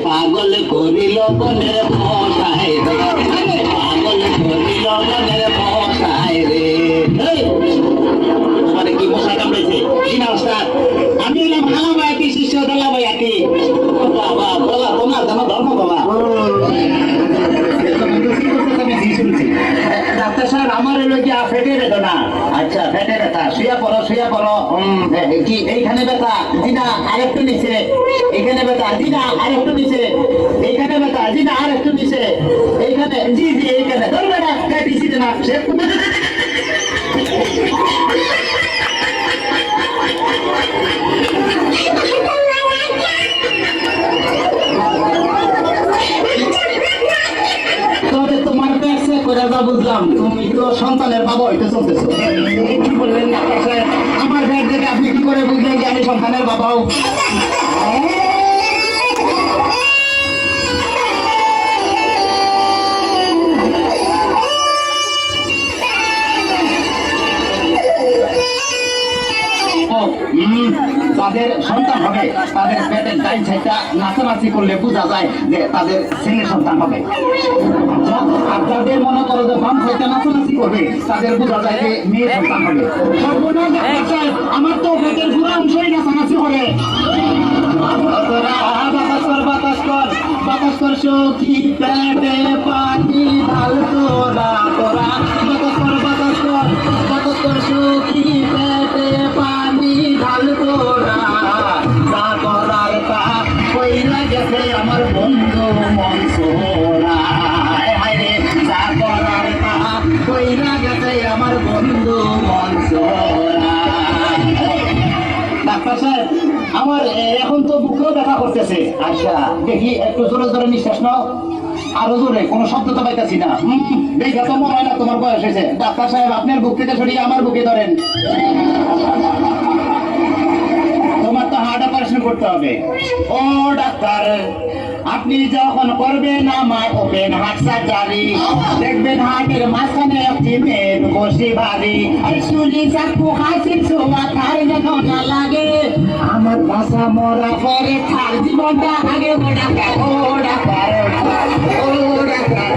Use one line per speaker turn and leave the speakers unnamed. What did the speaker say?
পাগল করিল বনের মশাই রে, পাগল করিল বনের মশাই রে। তোমার কি মশাই কামড়েছে? আমি এলাম হালাবায়াতি শিষ্য দালাবায়াতি। বাবা বলা তোমার জানো ধর্ম বাবা। ডাক্তার সাহেব আমার এলো কি ফেটে বেদনা। আচ্ছা ফেটে ব্যথা, শুয়ে পড়ো শুয়ে পড়ো। কি এইখানে ব্যথা? জি না আরেকটু নিচে। এখানে ব্যথা? জি না আরেকটু নিচে। এইখানে ব্যথা? জি না আরেকটু নিচে। এইখানে? জি জি এইখানে। ধরবে না কাটিছি না সে। বুঝলাম তুমি তো সন্তানের বাবা হইতে চলতেছো। কি বললেন ডাক্তার সাহেব? আমার ব্যাগ থেকে আপনি কি করে বুঝলেন যে আমি সন্তানের বাবাও? তাদের সন্তান হবে, তাদের পেটের ডাইন সাইডটা নাচানাচি করলে বোঝা যায় যে তাদের ছেলে সন্তান হবে। আপনাদের মনে করো যে বাম সাইডটা নাচানাচি করবে, তাদের বোঝা যায় যে মেয়ে সন্তান হবে। আমার তো পেটের পুরো অংশই নাচানাচি করে। বাতাস কর বাতাস কর বাতাস কর সখী পেটে পানি ঢাল তোরা তোরা। বাতাস কর বাতাস কর বাতাস কর সখী পেটে পানি ঢাল তোরা। যা করার তা কইরা গেছে আমার বন্ধু মনসুরা। হায়রে যা করার তা কইরা গেছে আমার বন্ধু মনসুরা। ডাক্তার সাহেব আমার এখন তো বুকেও ব্যথা করতেছে। আচ্ছা দেখি একটু জোরে জোরে নিঃশ্বাস নাও। আরো জোরে, কোনো শব্দ তো পাইতেছি না। দেখে তো মনে হয় না তোমার বয়স হয়েছে। ডাক্তার সাহেব আপনার বুক থেকে সরিয়ে আমার বুকে ধরেন। তোমার তো হার্ট অপারেশন করতে হবে। ও ডাক্তার আপনি যখন করবেন আমার ওপেন হার্ট সার্জারি, দেখবেন হার্টের মাঝখানে একটি মেদ বসে ভারী। শুনি চাকু হাসির ছোঁয়া তার যেন না লাগে। আমার বাসা মরা পরে তার জীবনটা আগে ও ডাক্তার ও ডাক্তার ও ডাক্তার।